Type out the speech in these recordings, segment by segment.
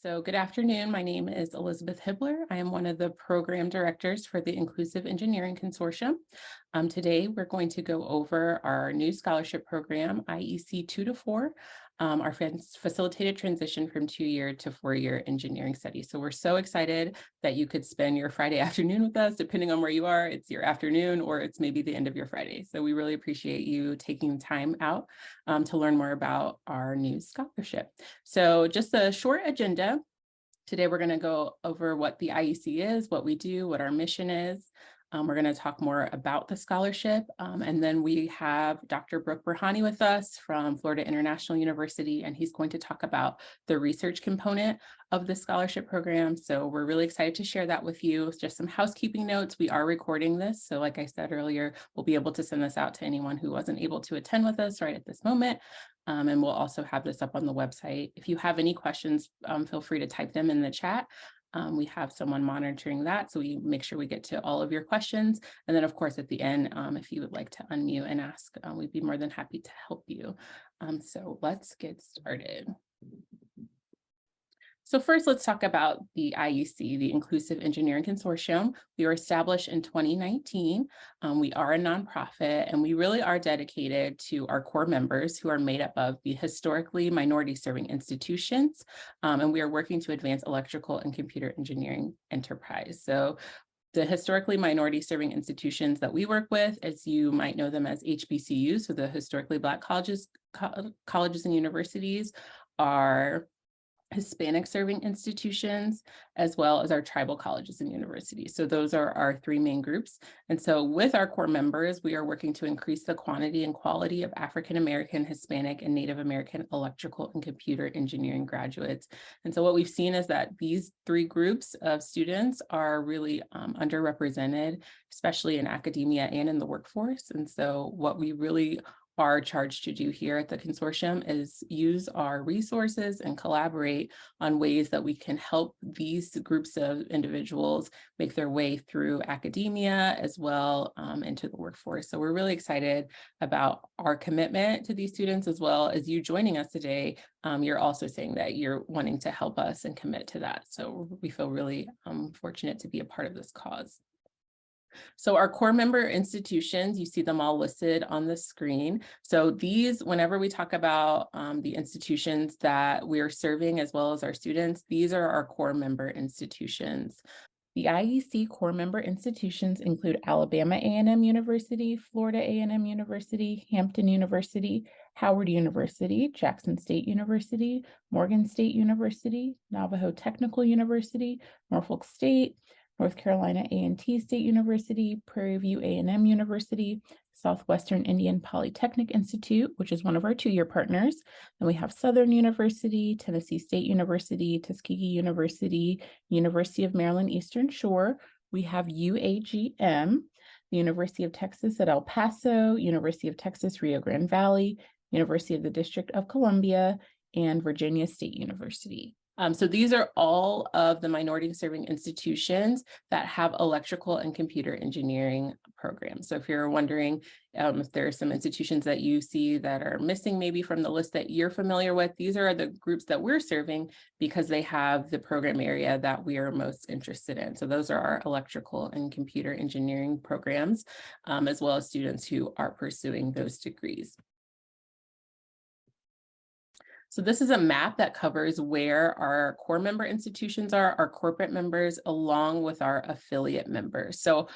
So good afternoon. My name is Elizabeth Hibbler. I am one of the program directors for the Inclusive Engineering Consortium. Today, we're going to go over our new scholarship program, IEC 2 to 4, our facilitated transition from 2-year to 4-year engineering studies. So we're so excited that you could spend your Friday afternoon with us, depending on where you are. It's your afternoon or it's maybe the end of your Friday. So we really appreciate you taking time out to learn more about our new scholarship. So just a short agenda. Today, we're going to go over what the IEC is, what we do, what our mission is. We're going to talk more about the scholarship. And then we have Dr. Brooke Burhani with us from Florida International University, and he's going to talk about the research component of the scholarship program. So we're really excited to share that with you. Just some housekeeping notes. We are recording this. So like I said earlier, we'll be able to send this out to anyone who wasn't able to attend with us right at this moment. And we'll also have this up on the website. If you have any questions, feel free to type them in the chat. We have someone monitoring that, so we make sure we get to all of your questions. And then, of course, at the end, if you would like to unmute and ask, we'd be more than happy to help you. So let's get started. So first, let's talk about the IEC, the Inclusive Engineering Consortium. We were established in 2019. We are a nonprofit, and we really are dedicated to our core members who are made up of the historically minority-serving institutions, and we are working to advance electrical and computer engineering enterprise. So the historically minority-serving institutions that we work with, as you might know them as HBCUs, so the historically Black colleges and universities, are Hispanic serving institutions, as well as our tribal colleges and universities. So those are our three main groups. And so with our core members, we are working to increase the quantity and quality of African American, Hispanic, and Native American electrical and computer engineering graduates. And so what we've seen is that these three groups of students are really underrepresented, especially in academia and in the workforce. And so what we really are charged to do here at the consortium is use our resources and collaborate on ways that we can help these groups of individuals make their way through academia as well into the workforce. So we're really excited about our commitment to these students, as well as you joining us today. You're also saying that you're wanting to help us and commit to that. So we feel really fortunate to be a part of this cause. So our core member institutions, you see them all listed on the screen. So these, whenever we talk about the institutions that we are serving as well as our students, these are our core member institutions. The IEC core member institutions include Alabama A&M University, Florida A&M University, Hampton University, Howard University, Jackson State University, Morgan State University, Navajo Technical University, Norfolk State, North Carolina A&T State University, Prairie View A&M University, Southwestern Indian Polytechnic Institute, which is one of our 2-year partners. Then we have Southern University, Tennessee State University, Tuskegee University, University of Maryland Eastern Shore. We have UAGM, the University of Texas at El Paso, University of Texas Rio Grande Valley, University of the District of Columbia, and Virginia State University. So these are all of the minority-serving institutions that have electrical and computer engineering programs. So if you're wondering if there are some institutions that you see that are missing maybe from the list that you're familiar with, these are the groups that we're serving because they have the program area that we are most interested in. So those are our electrical and computer engineering programs, as well as students who are pursuing those degrees. So this is a map that covers where our core member institutions are, our corporate members, along with our affiliate members. So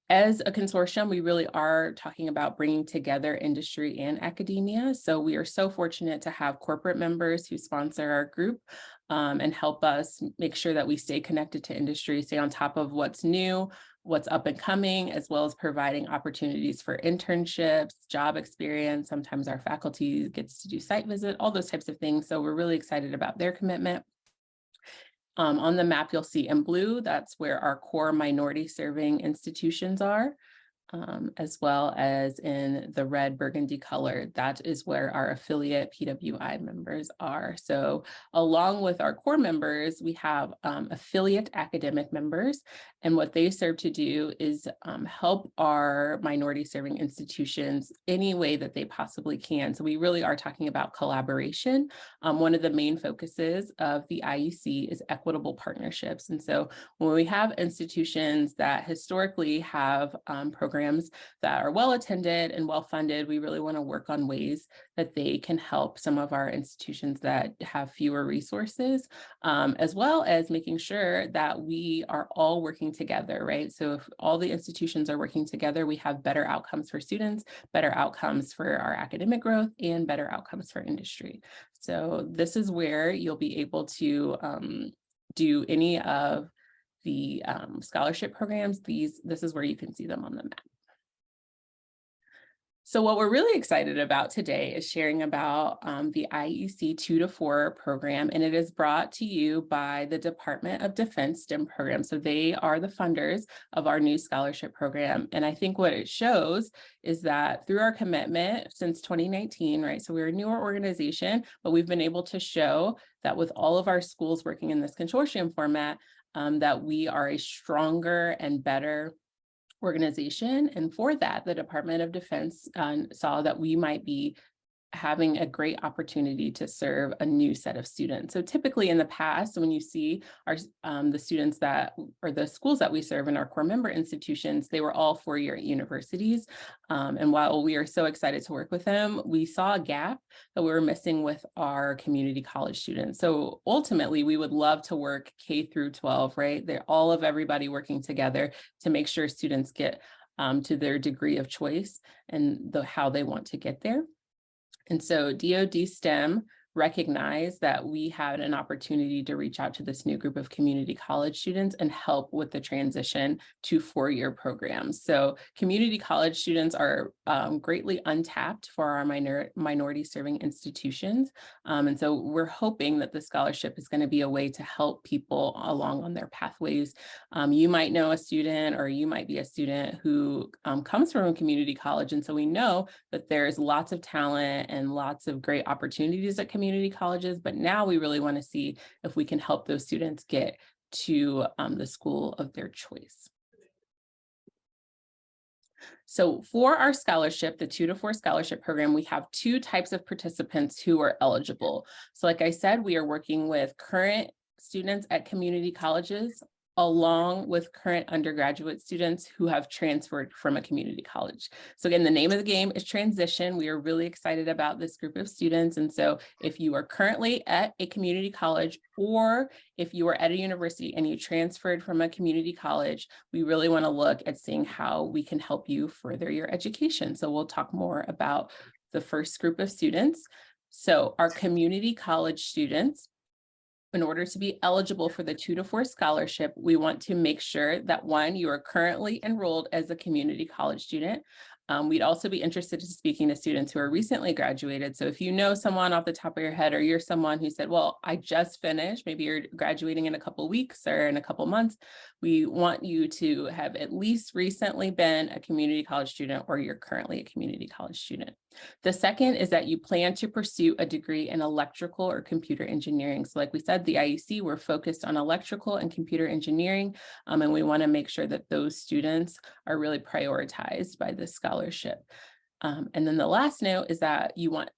as a consortium, we really are talking about bringing together industry and academia. So we are so fortunate to have corporate members who sponsor our group and help us make sure that we stay connected to industry, stay on top of what's new, what's up and coming, as well as providing opportunities for internships, job experience. Sometimes our faculty gets to do site visit, all those types of things. So we're really excited about their commitment. On the map, you'll see in blue, that's where our core minority serving institutions are. as well as in the red burgundy color. That is where our affiliate PWI members are. So along with our core members, we have affiliate academic members, and what they serve to do is help our minority serving institutions any way that they possibly can. So we really are talking about collaboration. One of the main focuses of the IEC is equitable partnerships. And so when we have institutions that historically have programs that are well attended and well funded, we really want to work on ways that they can help some of our institutions that have fewer resources, as well as making sure that we are all working together, right? So if all the institutions are working together, we have better outcomes for students, better outcomes for our academic growth, and better outcomes for industry. So this is where you'll be able to do any of the scholarship programs. This is where you can see them on the map. So what we're really excited about today is sharing about the IEC 2 to 4 program, and it is brought to you by the Department of Defense STEM program. So they are the funders of our new scholarship program. And I think what it shows is that through our commitment since 2019, right? So we're a newer organization, but we've been able to show that with all of our schools working in this consortium format, that we are a stronger and better organization. And for that, the Department of Defense saw that we might be having a great opportunity to serve a new set of students. So typically in the past, when you see our the students that, or the schools that we serve in our core member institutions, they were all four-year universities. And while we are so excited to work with them, we saw a gap that we were missing with our community college students. So ultimately, we would love to work K through 12, right? They're all of everybody working together to make sure students get to their degree of choice and how they want to get there. And so DoD STEM recognized that we had an opportunity to reach out to this new group of community college students and help with the transition to four-year programs. So community college students are greatly untapped for our minority serving institutions. And so we're hoping that the scholarship is going to be a way to help people along on their pathways. You might know a student, or you might be a student who comes from a community college. And so we know that there's lots of talent and lots of great opportunities at community colleges, but now we really want to see if we can help those students get to the school of their choice. So for our scholarship, the 2 to 4 scholarship program, we have two types of participants who are eligible. So like I said, we are working with current students at community colleges, along with current undergraduate students who have transferred from a community college. So again, the name of the game is transition. We are really excited about this group of students. And so if you are currently at a community college, or if you are at a university and you transferred from a community college, we really want to look at seeing how we can help you further your education. So we'll talk more about the first group of students. So our community college students, in order to be eligible for the 2 to 4 scholarship, we want to make sure that, one, you are currently enrolled as a community college student. We'd also be interested in speaking to students who are recently graduated. So if you know someone off the top of your head, or you're someone who said, well, I just finished, maybe you're graduating in a couple weeks or in a couple months, we want you to have at least recently been a community college student, or you're currently a community college student. The second is that you plan to pursue a degree in electrical or computer engineering. So like we said, the IEC, we're focused on electrical and computer engineering, and we want to make sure that those students are really prioritized by this scholarship. And then the last note is that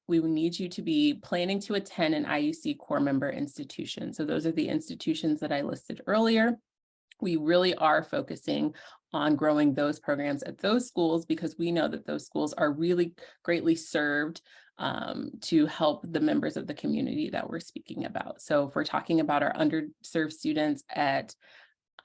we need you to be planning to attend an IEC core member institution. So those are the institutions that I listed earlier. We really are focusing on growing those programs at those schools, because we know that those schools are really greatly served to help the members of the community that we're speaking about. So if we're talking about our underserved students at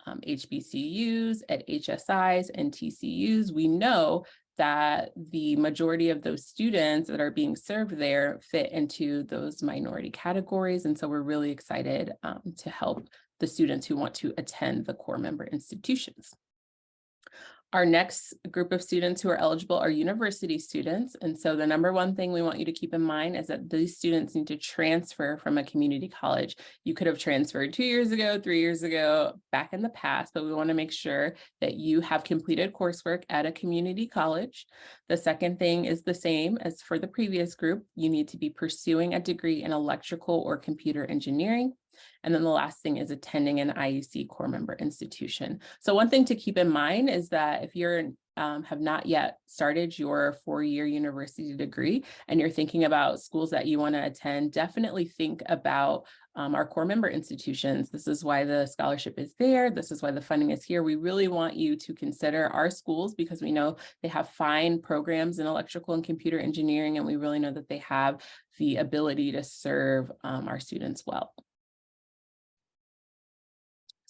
HBCUs, at HSIs, and TCUs, we know that the majority of those students that are being served there fit into those minority categories. And so we're really excited to help the students who want to attend the core member institutions. Our next group of students who are eligible are university students. And so the number one thing we want you to keep in mind is that these students need to transfer from a community college. You could have transferred 2 years ago, 3 years ago, back in the past, but we want to make sure that you have completed coursework at a community college. The second thing is the same as for the previous group. You need to be pursuing a degree in electrical or computer engineering. And then the last thing is attending an IEC core member institution. So one thing to keep in mind is that if you're have not yet started your 4-year university degree and you're thinking about schools that you want to attend, definitely think about our core member institutions. This is why the scholarship is there. This is why the funding is here. We really want you to consider our schools because we know they have fine programs in electrical and computer engineering, and we really know that they have the ability to serve our students well.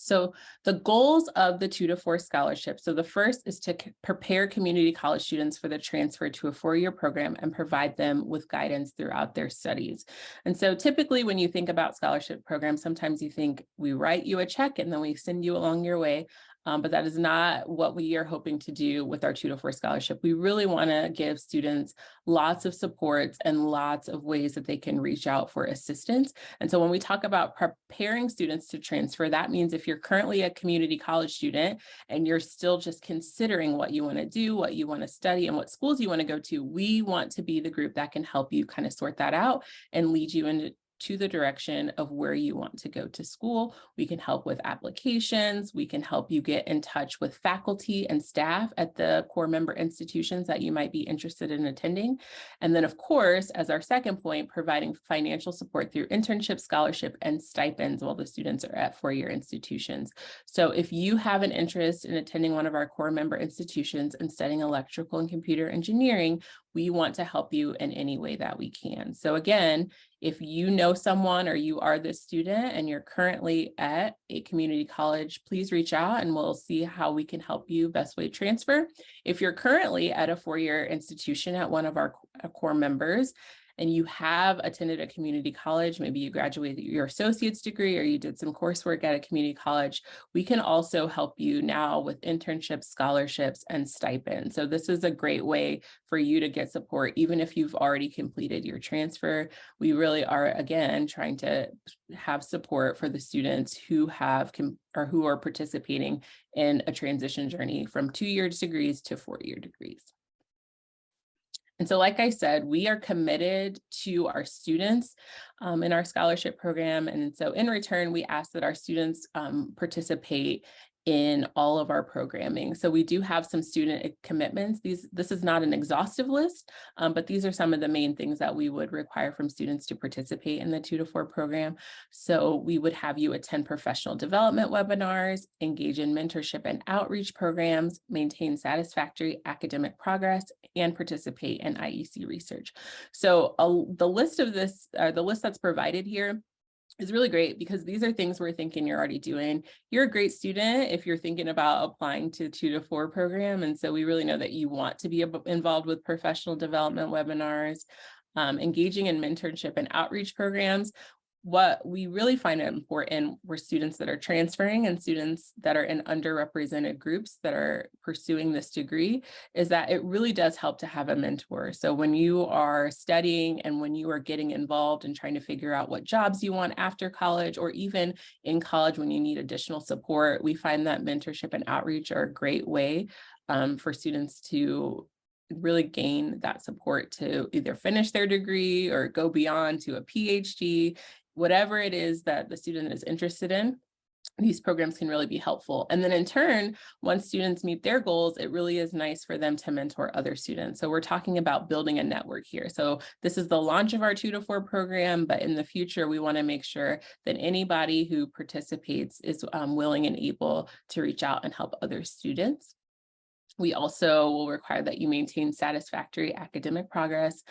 So the goals of the 2 to 4 scholarship. So the first is to prepare community college students for the transfer to a 4-year program and provide them with guidance throughout their studies. And so typically when you think about scholarship programs, sometimes you think we write you a check and then we send you along your way. But that is not what we are hoping to do with our 2 to 4 scholarship. We really want to give students lots of supports and lots of ways that they can reach out for assistance. And so when we talk about preparing students to transfer, that means if you're currently a community college student and you're still just considering what you want to do, what you want to study, and what schools you want to go to, we want to be the group that can help you kind of sort that out and lead you into the direction of where you want to go to school. We can help with applications. We can help you get in touch with faculty and staff at the core member institutions that you might be interested in attending. And then of course, as our second point, providing financial support through internship, scholarship, and stipends while the students are at 4-year institutions. So if you have an interest in attending one of our core member institutions and studying electrical and computer engineering, we want to help you in any way that we can. So again, if you know someone or you are this student and you're currently at a community college, please reach out and we'll see how we can help you best way transfer. If you're currently at a 4-year institution at one of our core members, and you have attended a community college, maybe you graduated your associate's degree or you did some coursework at a community college, we can also help you now with internships, scholarships, and stipends. So this is a great way for you to get support, even if you've already completed your transfer. We really are, again, trying to have support for the students who have or who are participating in a transition journey from 2-year degrees to 4-year degrees. And so, like I said, we are committed to our students in our scholarship program. And so in return, we ask that our students participate in all of our programming. So we do have some student commitments. This is not an exhaustive list, but these are some of the main things that we would require from students to participate in the 2 to 4 program. So we would have you attend professional development webinars, engage in mentorship and outreach programs, maintain satisfactory academic progress, and participate in IEC research. So the list that's provided here is really great because these are things we're thinking you're already doing. You're a great student if you're thinking about applying to 2 to 4 program. And so we really know that you want to be involved with professional development webinars, engaging in mentorship and outreach programs. What we really find important were students that are transferring and students that are in underrepresented groups that are pursuing this degree is that it really does help to have a mentor. So when you are studying and when you are getting involved and trying to figure out what jobs you want after college, or even in college when you need additional support, we find that mentorship and outreach are a great way for students to really gain that support to either finish their degree or go beyond to a PhD. Whatever it is that the student is interested in, these programs can really be helpful. And then in turn, once students meet their goals, it really is nice for them to mentor other students. So we're talking about building a network here. So this is the launch of our 2 to 4 program, but in the future, we want to make sure that anybody who participates is willing and able to reach out and help other students. We also will require that you maintain satisfactory academic progress.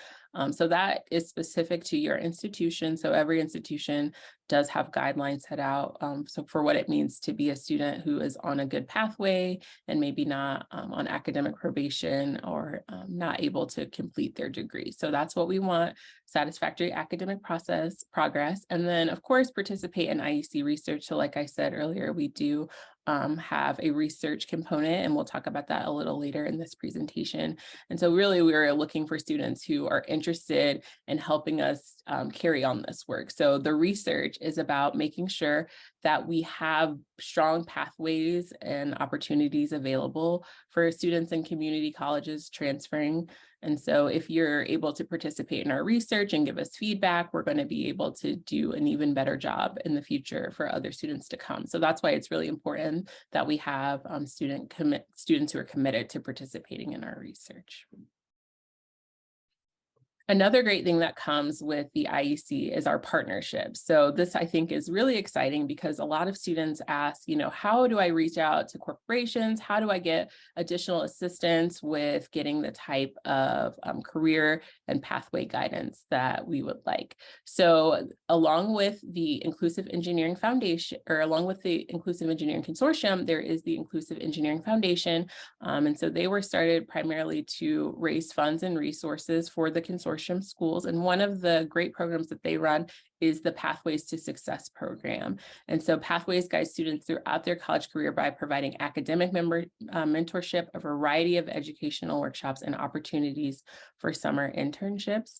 So that is specific to your institution. So every institution does have guidelines set out. So for what it means to be a student who is on a good pathway and maybe not on academic probation or not able to complete their degree. So that's what we want: satisfactory academic progress. And then of course, participate in IEC research. So like I said earlier, we do have a research component, and we'll talk about that a little later in this presentation. And so really we're looking for students who are interested in helping us carry on this work. So the research is about making sure that we have strong pathways and opportunities available for students in community colleges transferring. And so if you're able to participate in our research and give us feedback, we're going to be able to do an even better job in the future for other students to come. So that's why it's really important that we have students who are committed to participating in our research. Another great thing that comes with the IEC is our partnerships. So this, I think, is really exciting because a lot of students ask, how do I reach out to corporations? How do I get additional assistance with getting the type of career and pathway guidance that we would like? So along with the Inclusive Engineering Foundation, or along with the Inclusive Engineering Consortium, there is the Inclusive Engineering Foundation. And so they were started primarily to raise funds and resources for the consortium schools. And one of the great programs that they run is the Pathways to Success program. And so Pathways guides students throughout their college career by providing academic mentorship, a variety of educational workshops, and opportunities for summer internships.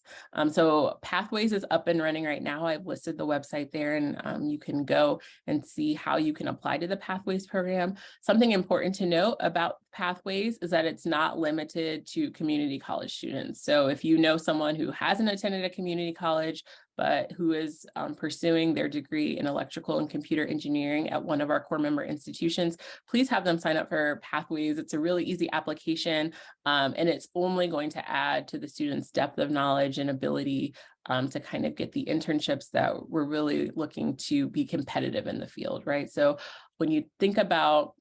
So Pathways is up and running right now. I've listed the website there, and you can go and see how you can apply to the Pathways program. Something important to note about Pathways is that it's not limited to community college students. So if you know someone who hasn't attended a community college, but who is pursuing their degree in electrical and computer engineering at one of our core member institutions, please have them sign up for Pathways. It's a really easy application, and it's only going to add to the students' depth of knowledge and ability to kind of get the internships that we're really looking to be competitive in the field, right? So when you think about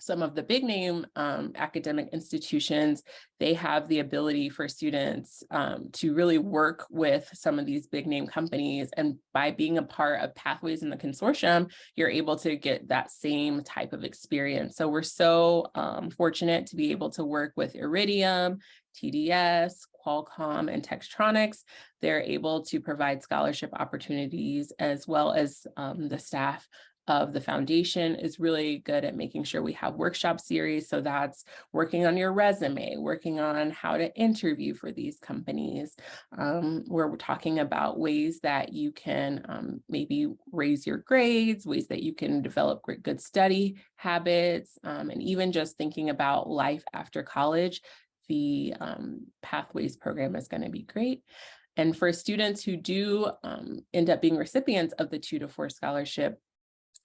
some of the big name academic institutions, they have the ability for students to really work with some of these big name companies. And by being a part of Pathways in the consortium, you're able to get that same type of experience. So we're so fortunate to be able to work with Iridium, TDS, Qualcomm, and Textronics. They're able to provide scholarship opportunities, as well as the staff of the foundation is really good at making sure we have workshop series. So that's working on your resume, working on how to interview for these companies, where we're talking about ways that you can maybe raise your grades, ways that you can develop good study habits, and even just thinking about life after college. The Pathways program is going to be great. And for students who do end up being recipients of the 2-to-4 scholarship,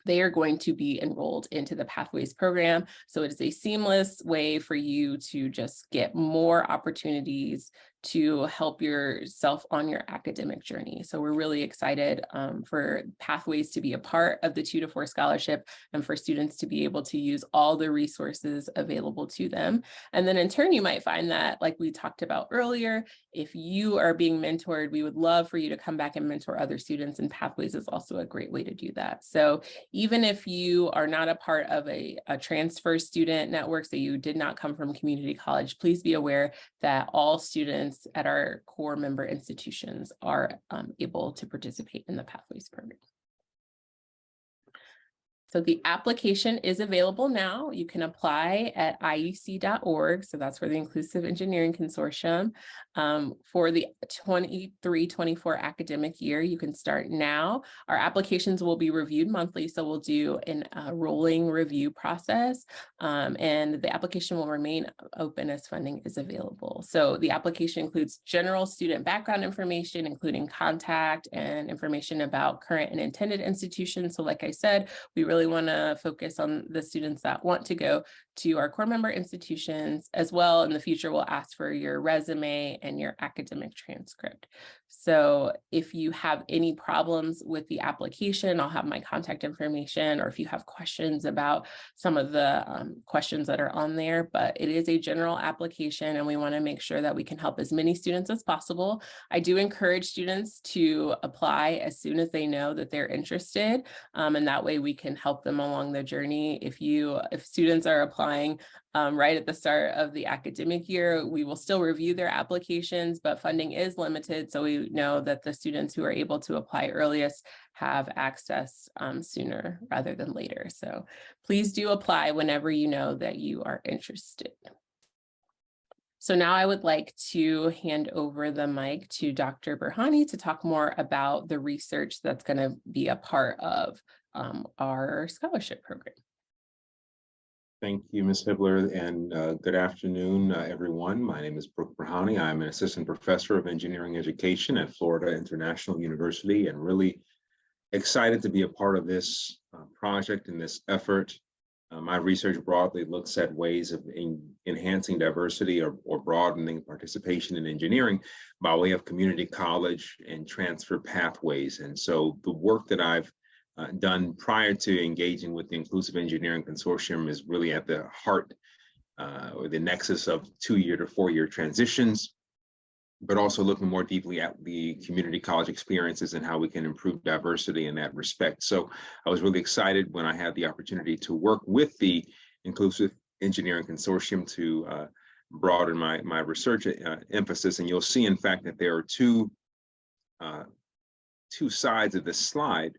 they are going to be enrolled into the Pathways program. So it is a seamless way for you to just get more opportunities to help yourself on your academic journey. So we're really excited for Pathways to be a part of the 2-to-4 scholarship and for students to be able to use all the resources available to them. And then in turn, you might find that, like we talked about earlier, if you are being mentored, we would love for you to come back and mentor other students, and Pathways is also a great way to do that. So even if you are not a part of a transfer student network, so you did not come from community college, please be aware that all students at our core member institutions are able to participate in the Pathways program. So the application is available now. You can apply at IEC.org. So that's for the Inclusive Engineering Consortium. For the 23-24 academic year, you can start now. Our applications will be reviewed monthly. So we'll do a rolling review process, and the application will remain open as funding is available. So the application includes general student background information, including contact and information about current and intended institutions. So like I said, we really want to focus on the students that want to go to our core member institutions. As well, in the future, we'll ask for your resume and your academic transcript. So if you have any problems with the application, I'll have my contact information, or if you have questions about some of the questions that are on there, but it is a general application and we want to make sure that we can help as many students as possible. I do encourage students to apply as soon as they know that they're interested, and that way we can help them along their journey. If students are applying right at the start of the academic year, we will still review their applications, but funding is limited. So we know that the students who are able to apply earliest have access sooner rather than later. So please do apply whenever you know that you are interested. So now I would like to hand over the mic to Dr. Burhani to talk more about the research that's going to be a part of our scholarship program. Thank you, Ms. Hibbler, and good afternoon, everyone. My name is Brooke Burhani. I'm an assistant professor of engineering education at Florida International University, and really excited to be a part of this project and this effort. My research broadly looks at ways of enhancing diversity or broadening participation in engineering by way of community college and transfer pathways. And so the work that I've done prior to engaging with the Inclusive Engineering Consortium is really at the heart or the nexus of 2-year to 4-year transitions, but also looking more deeply at the community college experiences and how we can improve diversity in that respect. So I was really excited when I had the opportunity to work with the Inclusive Engineering Consortium to broaden my research emphasis. And you'll see, in fact, that there are two sides of this slide,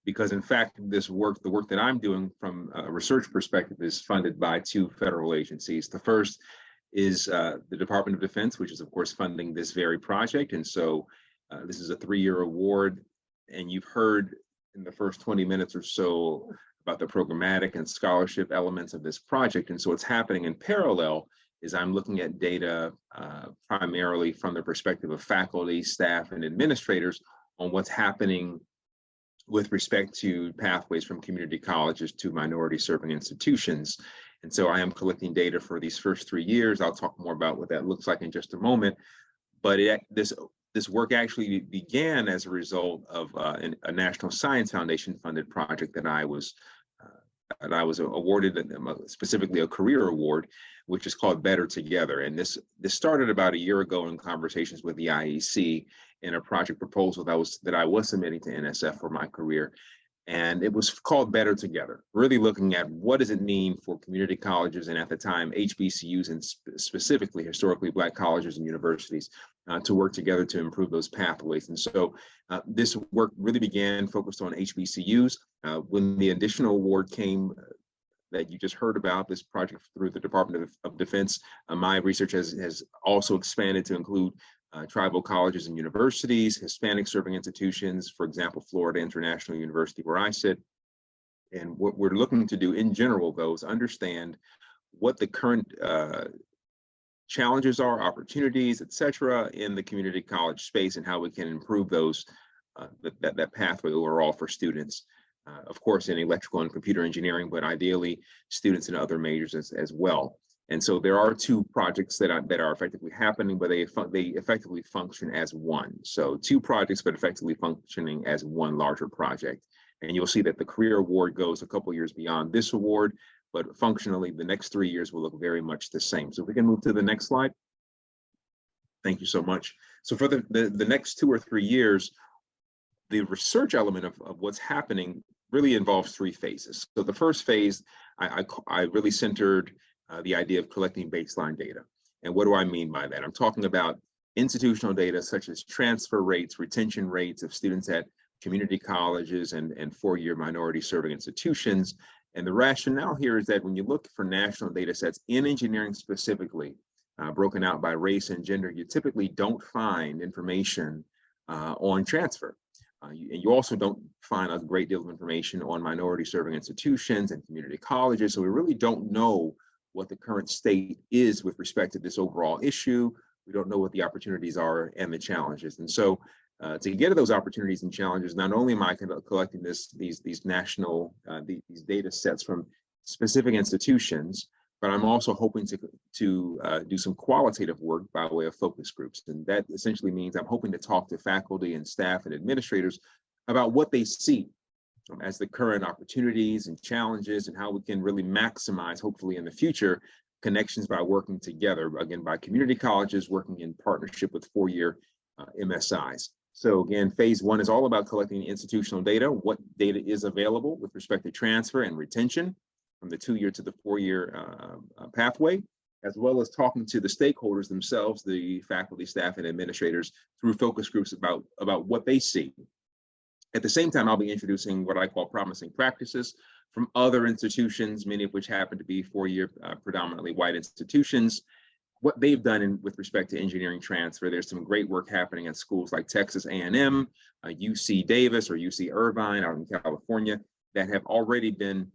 because in fact, the work that I'm doing from a research perspective is funded by 2 federal agencies. The first is the Department of Defense, which is of course funding this very project. And so this is a 3-year award. And you've heard in the first 20 minutes or so about the programmatic and scholarship elements of this project. And so what's happening in parallel is I'm looking at data primarily from the perspective of faculty, staff, and administrators on what's happening with respect to pathways from community colleges to minority serving institutions. And so I am collecting data for these first 3 years. I'll talk more about what that looks like in just a moment. But this work actually began as a result of a National Science Foundation funded project that I was awarded, specifically a career award, which is called Better Together. And this started about a year ago in conversations with the IEC in a project proposal that I was submitting to NSF for my career. And it was called Better Together, really looking at what does it mean for community colleges and at the time HBCUs and specifically historically Black colleges and universities to work together to improve those pathways. And so this work really began focused on HBCUs. When the additional award came that you just heard about, this project through the Department of Defense, my research has also expanded to include tribal colleges and universities, Hispanic serving institutions, for example, Florida International University, where I sit. And what we're looking to do in general, though, is understand what the current challenges are, opportunities, et cetera, in the community college space and how we can improve those, that pathway overall for students. Of course, in electrical and computer engineering, but ideally students in other majors as well. And so there are 2 projects that are effectively happening, but they effectively function as one. So 2 projects, but effectively functioning as one larger project. And you'll see that the career award goes a couple years beyond this award, but functionally the next 3 years will look very much the same. So if we can move to the next slide. Thank you so much. So for the next 2 or 3 years, the research element of what's happening really involves 3 phases. So the first phase, I really centered the idea of collecting baseline data. And what do I mean by that? I'm talking about institutional data such as transfer rates, retention rates of students at community colleges and 4-year minority serving institutions. And the rationale here is that when you look for national data sets in engineering specifically, broken out by race and gender, you typically don't find information on transfer. And you also don't find a great deal of information on minority serving institutions and community colleges. So we really don't know what the current state is with respect to this overall issue. We don't know what the opportunities are and the challenges. And so to get at those opportunities and challenges, not only am I collecting these national, these data sets from specific institutions, but I'm also hoping to do some qualitative work by way of focus groups. And that essentially means I'm hoping to talk to faculty and staff and administrators about what they see as the current opportunities and challenges, and how we can really maximize, hopefully in the future, connections by working together, again, by community colleges working in partnership with four-year MSIs. So again, phase one is all about collecting institutional data, what data is available with respect to transfer and retention from the 2-year to the 4-year pathway, as well as talking to the stakeholders themselves, the faculty, staff, and administrators through focus groups about what they see. At the same time, I'll be introducing what I call promising practices from other institutions, many of which happen to be 4-year predominantly white institutions, what they've done with respect to engineering transfer. There's some great work happening at schools like Texas A&M, UC Davis or UC Irvine out in California that have already been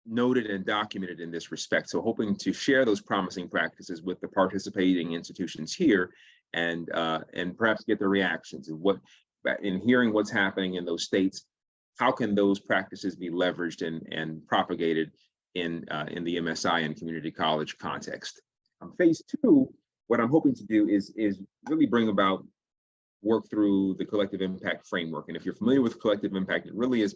noted and documented in this respect. So hoping to share those promising practices with the participating institutions here and perhaps get their reactions and in hearing what's happening in those states, how can those practices be leveraged and propagated in the MSI and community college context. Phase two, what I'm hoping to do is really bring about work through the collective impact framework. And if you're familiar with collective impact, it really is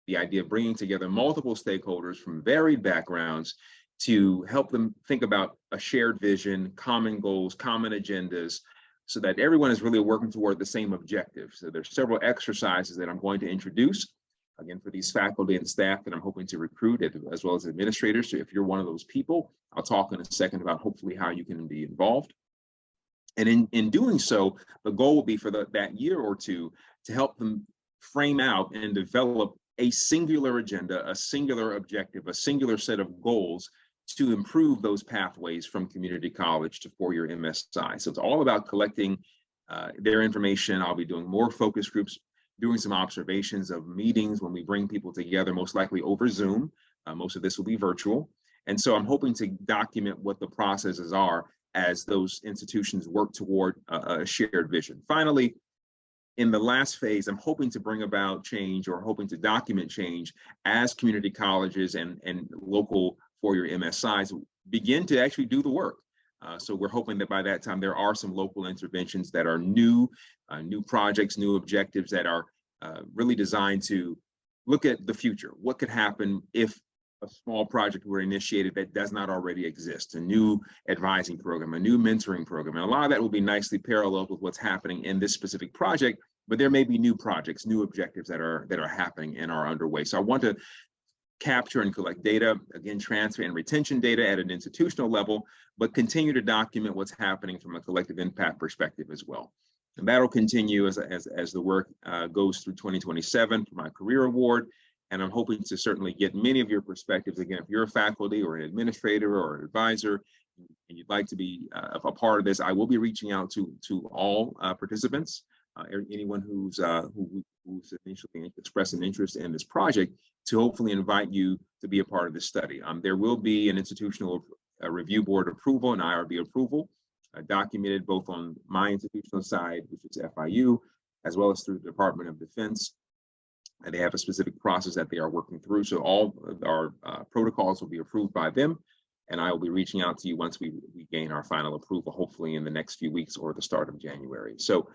the idea of bringing together multiple stakeholders from varied backgrounds to help them think about a shared vision, common goals, common agendas, so that everyone is really working toward the same objective. So there's several exercises that I'm going to introduce, again, for these faculty and staff that I'm hoping to recruit, as well as administrators. So if you're one of those people, I'll talk in a second about hopefully how you can be involved. And in doing so, the goal will be for that year or two to help them frame out and develop a singular agenda, a singular objective, a singular set of goals to improve those pathways from community college to 4-year MSI. So it's all about collecting their information. I'll be doing more focus groups, doing some observations of meetings when we bring people together, most likely over Zoom. Most of this will be virtual. And so I'm hoping to document what the processes are as those institutions work toward a shared vision. Finally, in the last phase, I'm hoping to bring about change or hoping to document change as community colleges and local 4-year MSIs begin to actually do the work. So we're hoping that by that time, there are some local interventions that are new projects, new objectives that are really designed to look at the future. What could happen if a small project were initiated that does not already exist, a new advising program, a new mentoring program. And a lot of that will be nicely paralleled with what's happening in this specific project, but there may be new projects, new objectives that are happening and are underway. So I want to capture and collect data, again, transfer and retention data at an institutional level, but continue to document what's happening from a collective impact perspective as well. And that'll continue as the work goes through 2027 for my career award. And I'm hoping to certainly get many of your perspectives. Again, if you're a faculty or an administrator or an advisor, and you'd like to be a part of this, I will be reaching out to all participants, anyone who's initially expressed an interest in this project, to hopefully invite you to be a part of this study. There will be an institutional review board approval and IRB approval, documented both on my institutional side, which is FIU, as well as through the Department of Defense. And they have a specific process that they are working through. So all of our protocols will be approved by them. And I will be reaching out to you once we gain our final approval, hopefully in the next few weeks or the start of January. So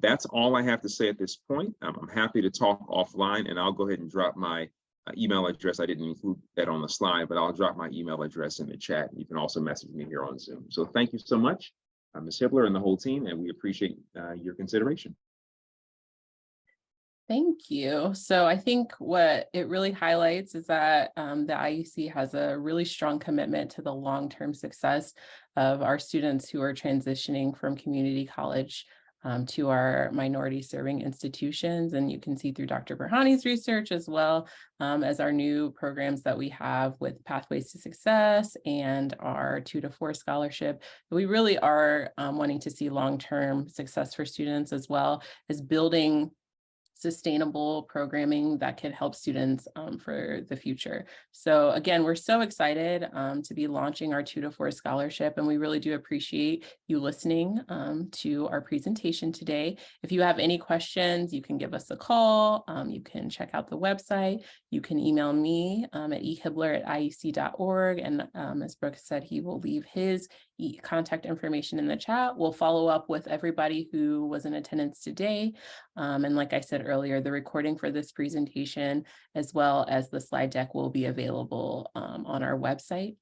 that's all I have to say at this point. I'm happy to talk offline, and I'll go ahead and drop my email address. I didn't include that on the slide, but I'll drop my email address in the chat. You can also message me here on Zoom. So thank you so much, Ms. Hibbler and the whole team, and we appreciate your consideration. Thank you. So I think what it really highlights is that the IEC has a really strong commitment to the long-term success of our students who are transitioning from community college to our minority serving institutions. And you can see through Dr. Burhani's research, as well as our new programs that we have with Pathways to Success and our 2 to 4 scholarship, we really are wanting to see long-term success for students, as well as building sustainable programming that could help students for the future. So again, we're so excited to be launching our 2 to 4 scholarship, and we really do appreciate you listening to our presentation today. If you have any questions, you can give us a call, you can check out the website, you can email me at ehibler@iec.org, and as Brooke said, he will leave his contact information in the chat. We'll follow up with everybody who was in attendance today. And like I said earlier, the recording for this presentation, as well as the slide deck, will be available on our website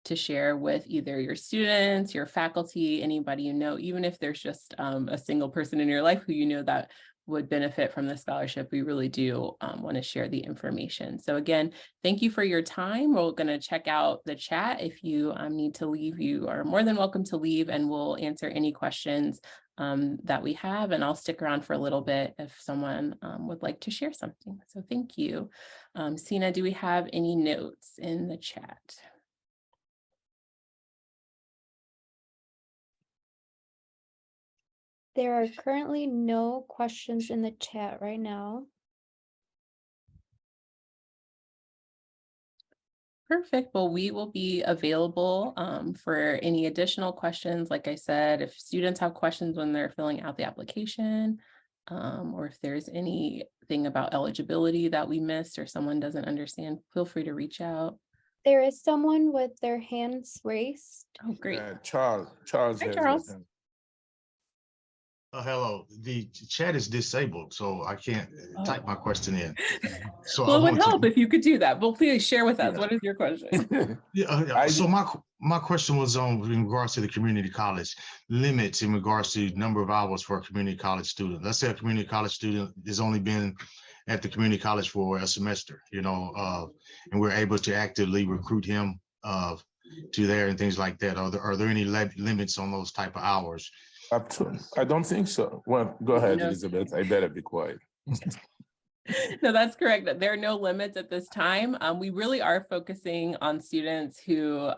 to share with either your students, your faculty, anybody you know, even if there's just a single person in your life who you know that would benefit from the scholarship. We really do want to share the information. So again, thank you for your time. We're going to check out the chat. If you need to leave, you are more than welcome to leave, and we'll answer any questions that we have. And I'll stick around for a little bit if someone would like to share something. So thank you. Sina, do we have any notes in the chat? There are currently no questions in the chat right now. Perfect. Well, we will be available for any additional questions. Like I said, if students have questions when they're filling out the application, or if there's anything about eligibility that we missed or someone doesn't understand, feel free to reach out. There is someone with their hands raised. Oh, great. Charles Hi, has Charles. his hand. Hello, the chat is disabled, so I can't type my question in. So Well, it I would want help to, if you could do that, but please share with us. Yeah. What is your question? so my question was on in regards to the community college limits in regards to number of hours for a community college student. Let's say a community college student has only been at the community college for a semester, and we're able to actively recruit him to there and things like that. Are there any limits on those type of hours? I don't think so. Well, go ahead, No. Elizabeth. I better be quiet. No, that's correct. There are no limits at this time. We really are focusing on students who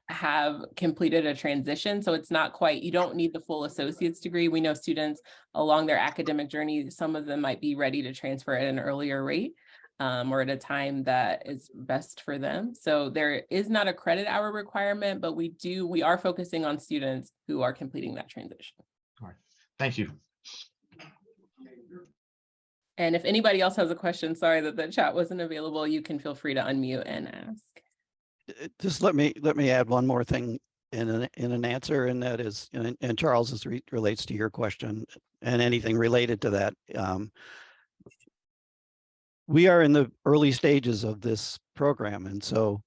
have completed a transition. So it's not quite, you don't need the full associate's degree. We know students along their academic journey, some of them might be ready to transfer at an earlier rate or at a time that is best for them. So there is not a credit hour requirement, but we are focusing on students who are completing that transition. All right, thank you. And if anybody else has a question, sorry that the chat wasn't available, you can feel free to unmute and ask. Just let me add one more thing in an answer, and that is, and Charles, this relates to your question and anything related to that. We are in the early stages of this program, and so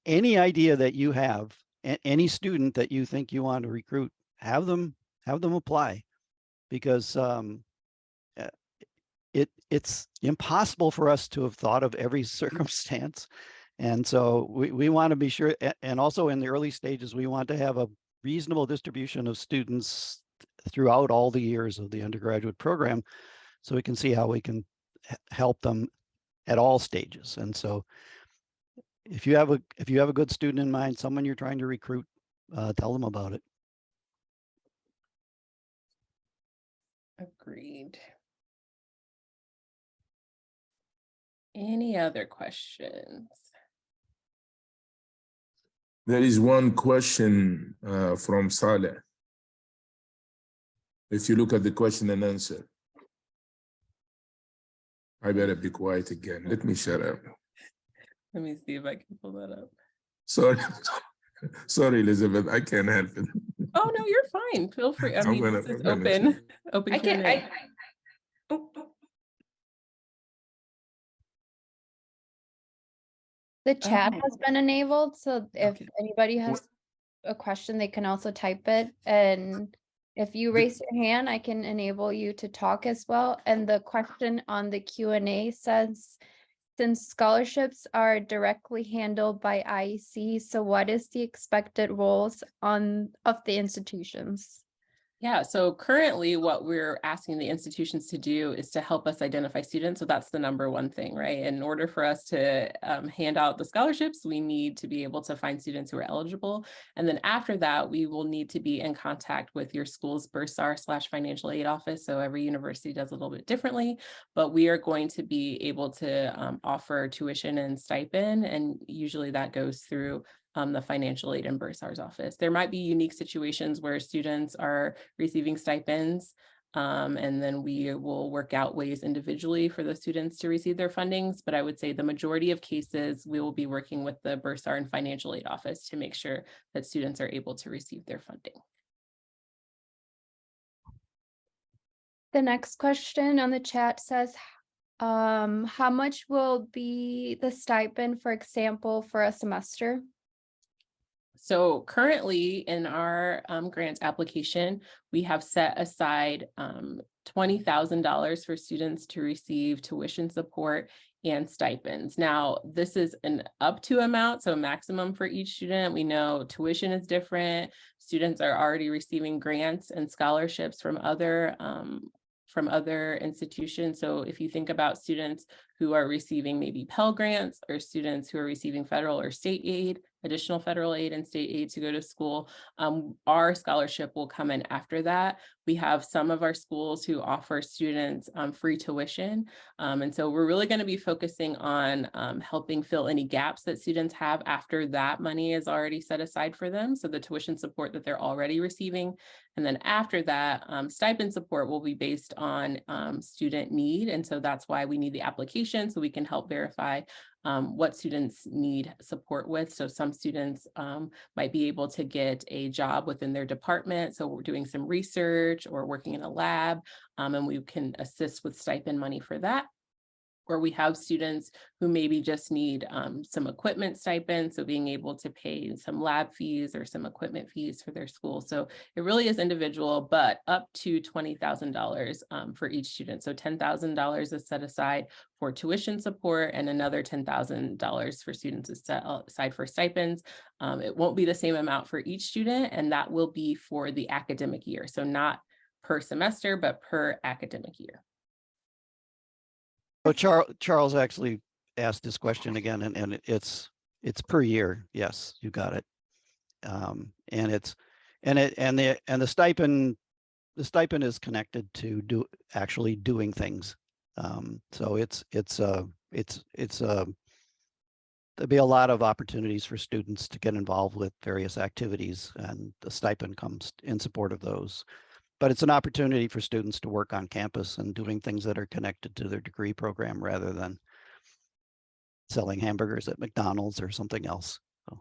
any idea that you have, any student that you think you want to recruit, have them apply, because it's impossible for us to have thought of every circumstance. And so we want to be sure, and also in the early stages, we want to have a reasonable distribution of students throughout all the years of the undergraduate program, so we can see how we can help them at all stages. And so if you have a good student in mind, someone you're trying to recruit, tell them about it. Agreed. Any other questions? There is one question from Saleh. If you look at the question and answer. I better be quiet again. Let me shut up. Let me see if I can pull that up. Sorry, Elizabeth, I can't help it. Oh no, you're fine. Feel free. I mean, this is open. I can. The chat has been enabled, so if anybody has a question, they can also type it. And if you raise your hand, I can enable you to talk as well. And the question on the Q&A says, since scholarships are directly handled by IEC, so what is the expected roles of the institutions? Yeah, so currently what we're asking the institutions to do is to help us identify students. So that's the number one thing, right? In order for us to hand out the scholarships, we need to be able to find students who are eligible. And then after that, we will need to be in contact with your school's bursar/financial aid office. So every university does a little bit differently, but we are going to be able to offer tuition and stipend. And usually that goes through the financial aid and bursar's office. There might be unique situations where students are receiving stipends, and then we will work out ways individually for the students to receive their fundings. But I would say the majority of cases, we will be working with the bursar and financial aid office to make sure that students are able to receive their funding. The next question on the chat says, how much will be the stipend, for example, for a semester? So currently in our grant application, we have set aside $20,000 for students to receive tuition support and stipends. Now, this is an up to amount, so maximum for each student. We know tuition is different. Students are already receiving grants and scholarships from other institutions. So if you think about students who are receiving maybe Pell Grants, or students who are receiving federal or state aid, additional federal aid and state aid to go to school, our scholarship will come in after that. We have some of our schools who offer students free tuition. And so we're really going to be focusing on helping fill any gaps that students have after that money is already set aside for them. So the tuition support that they're already receiving. And then after that, stipend support will be based on student need. And so that's why we need the application, so we can help verify what students need support with. So some students might be able to get a job within their department. So we're doing some research or working in a lab, and we can assist with stipend money for that. Or we have students who maybe just need some equipment stipend, so being able to pay some lab fees or some equipment fees for their school. So it really is individual, but up to $20,000 for each student. So $10,000 is set aside for tuition support, and another $10,000 for students is set aside for stipends. It won't be the same amount for each student, and that will be for the academic year. So not per semester, but per academic year. So Charles actually asked this question again, and it's per year. Yes, you got it. And the stipend is connected to actually doing things. So there'll be a lot of opportunities for students to get involved with various activities, and the stipend comes in support of those. But it's an opportunity for students to work on campus and doing things that are connected to their degree program rather than selling hamburgers at McDonald's or something else. So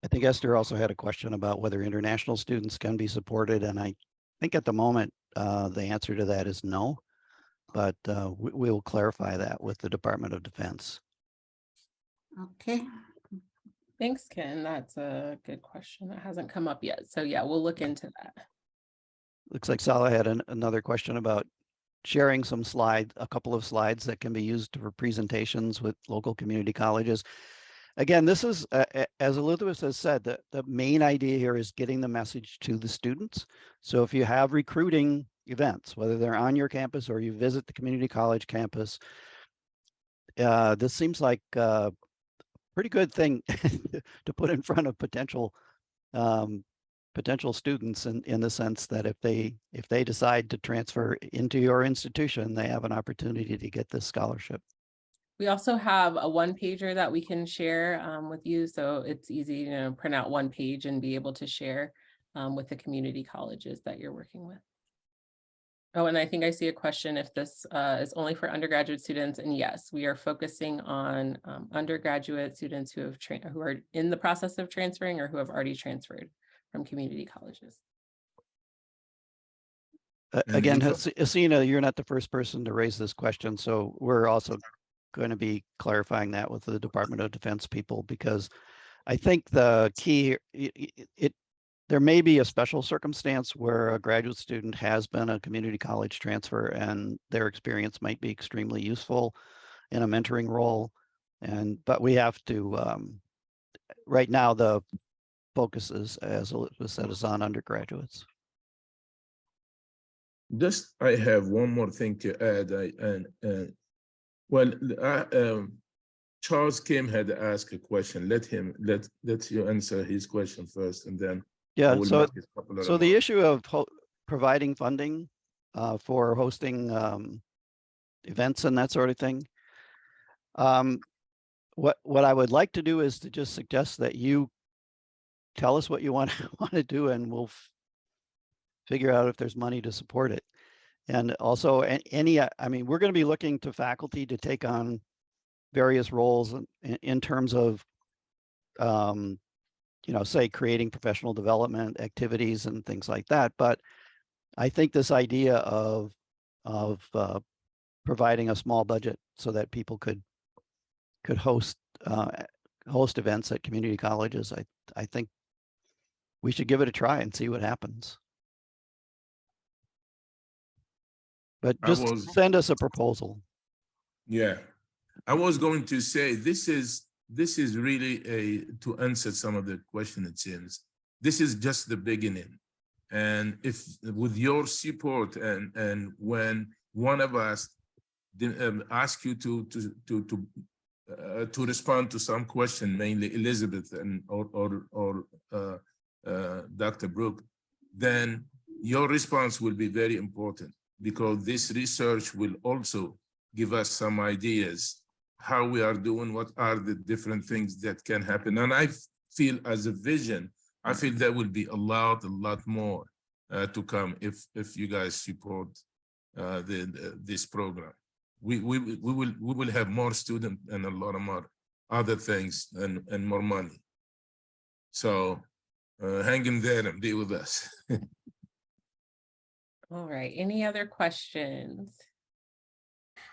I think Esther also had a question about whether international students can be supported. And I think at the moment, the answer to that is no, but we will clarify that with the Department of Defense. Okay. Thanks, Ken. That's a good question that hasn't come up yet. So yeah, we'll look into that. Looks like Sala had another question about sharing some slides, a couple of slides that can be used for presentations with local community colleges. Again, this is, as Elizabeth has said, the main idea here is getting the message to the students. So if you have recruiting events, whether they're on your campus or you visit the community college campus, this seems like pretty good thing to put in front of potential students in the sense that if they decide to transfer into your institution, they have an opportunity to get this scholarship. We also have a one-pager that we can share with you, so it's easy to print out one page and be able to share with the community colleges that you're working with. Oh, and I think I see a question if this is only for undergraduate students, and yes, we are focusing on undergraduate students who are in the process of transferring or who have already transferred from community colleges. Again, Hasina, you're not the first person to raise this question, so we're also going to be clarifying that with the Department of Defense people, because I think the key, there may be a special circumstance where a graduate student has been a community college transfer and their experience might be extremely useful in a mentoring role. But we have to, right now, the focuses, as Elizabeth said, is on undergraduates. Just, I have one more thing to add. Charles Kim had asked a question. Let you answer his question first, and then I Yeah, will so make a couple of so the remarks. issue of providing funding for hosting events and that sort of thing. What I would like to do is to just suggest that you tell us what you want to do, and we'll figure out if there's money to support it. And also any, I mean, we're going to be looking to faculty to take on various roles in terms of, you know, say creating professional development activities and things like that. But I think this idea of providing a small budget so that people could host events at community colleges, I think we should give it a try and see what happens. But just send us a proposal. Yeah, I was going to say this is really to answer some of the question. It seems this is just the beginning, and if with your support and when one of us ask you to respond to some question, mainly Elizabeth and or Dr. Brooke, then your response will be very important, because this research will also give us some ideas how we are doing, what are the different things that can happen. And I feel as a vision, I feel there will be a lot more to come if you guys support this program. We will have more students and a lot of more other things and more money. So hang in there and be with us. All right, any other questions?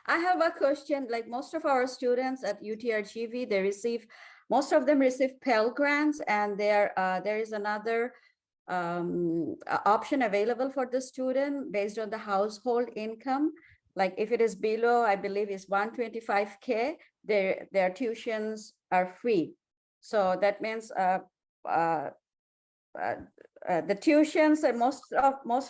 I have a question. Like most of our students at UTRGV, most of them receive Pell Grants, and there is another option available for the student based on the household income. Like if it is below, I believe it's 125K, their tuitions are free. So that means the tuitions and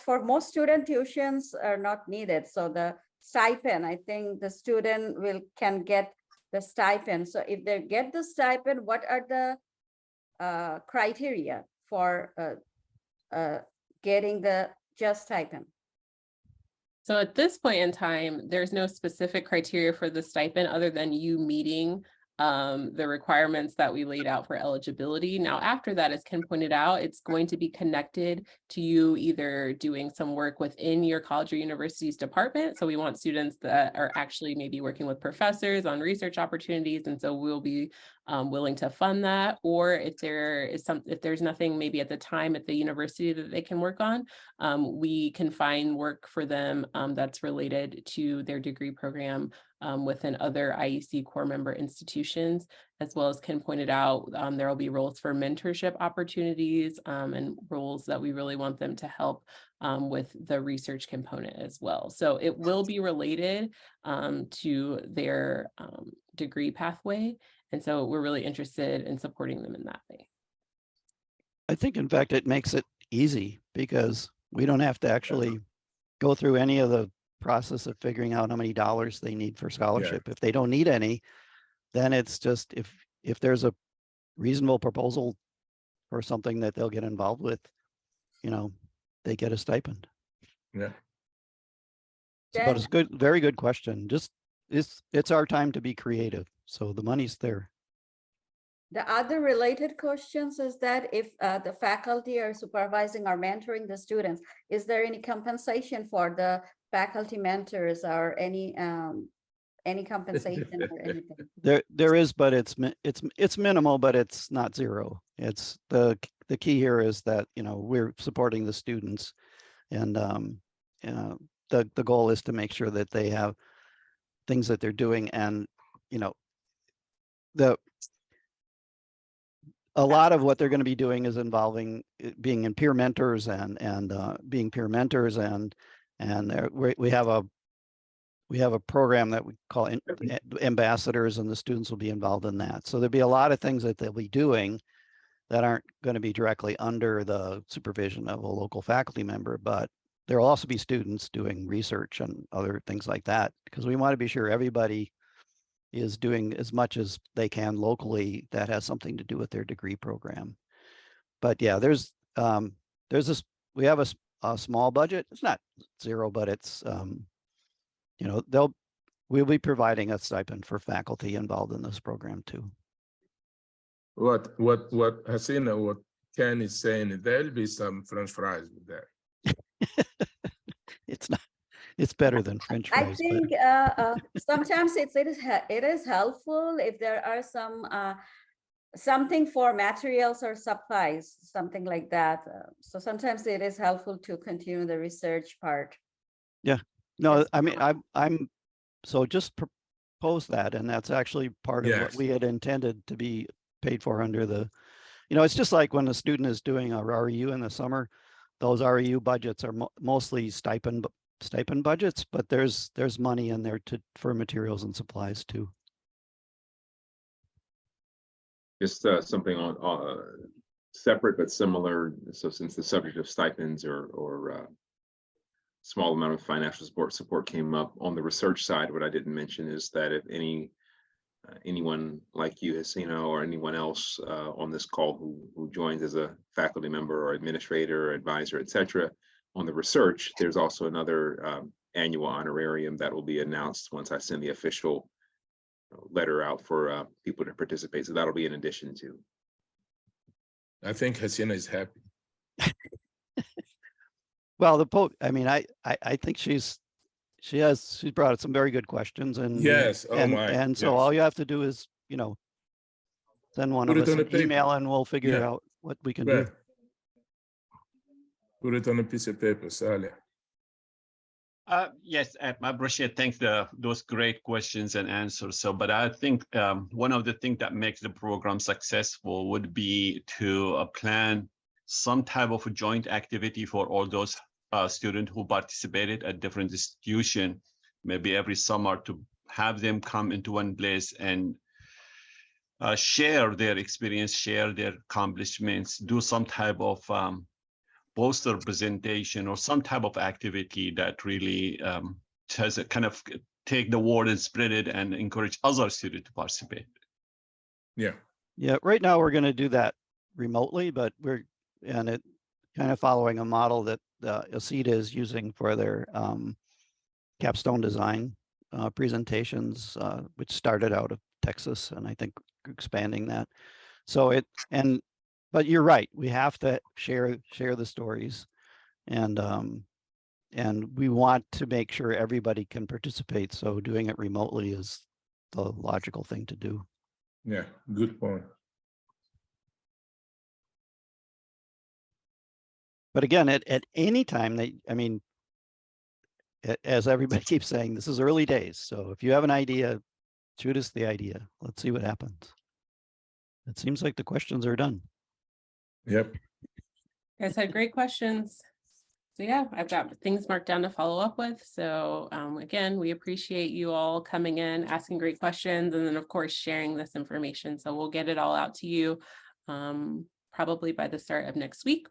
for most student tuitions are not needed. So the stipend, I think the student can get the stipend. So if they get the stipend, what are the criteria for getting the just stipend? So at this point in time, there's no specific criteria for the stipend other than you meeting the requirements that we laid out for eligibility. Now, after that, as Ken pointed out, it's going to be connected to you either doing some work within your college or university's department. So we want students that are actually maybe working with professors on research opportunities. And so we'll be willing to fund that. Or if there's nothing maybe at the time at the university that they can work on, we can find work for them that's related to their degree program within other IEC core member institutions. As well as Ken pointed out, there will be roles for mentorship opportunities and roles that we really want them to help with the research component as well. So it will be related to their degree pathway. And so we're really interested in supporting them in that way. I think, in fact, it makes it easy because we don't have to actually go through any of the process of figuring out how many dollars they need for scholarship. If they don't need any, then it's just if there's a reasonable proposal for something that they'll get involved with, you know, they get a stipend. Yeah. But it's good, very good question. Just it's our time to be creative. So the money's there. The other related questions is that if the faculty are supervising or mentoring the students, is there any compensation for the faculty mentors or any compensation or anything? There is, but it's minimal, but it's not zero. It's the key here is that, you know, we're supporting the students, and the goal is to make sure that they have things that they're doing, and you know, a lot of what they're going to be doing is involving being in peer mentors and being peer mentors, and we have a program that we call ambassadors, and the students will be involved in that. So there'll be a lot of things that they'll be doing that aren't going to be directly under the supervision of a local faculty member, but there will also be students doing research and other things like that, because we want to be sure everybody is doing as much as they can locally that has something to do with their degree program. But yeah, there's this, we have a small budget. It's not zero, but it's, you know, we'll be providing a stipend for faculty involved in this program too. What Hasina, what Ken is saying, there'll be some French fries with that. It's not, it's better than French I fries. think sometimes it is helpful if there are some something for materials or supplies, something like that. So sometimes it is helpful to continue the research part. Yeah, no, Yes. I mean, I'm so just propose that, and that's actually part of what Yes. we had intended to be paid for under the, you know, it's just like when a student is doing a REU in the summer, those REU budgets are mostly stipend budgets, but there's money in there for materials and supplies too. Just something on separate but similar. So since the subject of stipends or small amount of financial support came up on the research side, what I didn't mention is that if anyone like you, Hasina, or anyone else on this call who joins as a faculty member or administrator or advisor, et cetera, on the research, there's also another annual honorarium that will be announced once I send the official letter out for people to participate. So that'll be in addition to. I think Hasina is happy. Well, I mean, I think she's brought up some very good questions, and Yes, oh my, and so yes. all you have to do is, you know, send one Put of it us on a an paper. email and we'll figure Yeah. out what we can Well, do. put it on a piece of paper, Saleh. Yes, I appreciate, thanks those great questions and answers. So, but I think one of the things that makes the program successful would be to plan some type of a joint activity for all those students who participated at different institutions, maybe every summer, to have them come into one place and share their experience, share their accomplishments, do some type of poster presentation or some type of activity that really has a kind of take the word and spread it and encourage other students to participate. Yeah. Yeah, right now we're going to do that remotely, but it kind of following a model that ACETA is using for their capstone design presentations, which started out of Texas, and I think expanding that. So but you're right, we have to share the stories, and we want to make sure everybody can participate. So doing it remotely is the logical thing to do. Yeah, good point. But again, at any time, I mean, as everybody keeps saying, this is early days. So if you have an idea, shoot us the idea. Let's see what happens. It seems like the questions are done. Yep. You guys had great questions. So yeah, I've got things marked down to follow up with. So again, we appreciate you all coming in, asking great questions, and then of course sharing this information. So we'll get it all out to you probably by the start of next week.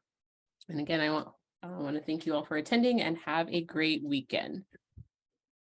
And again, I want to thank you all for attending and have a great weekend.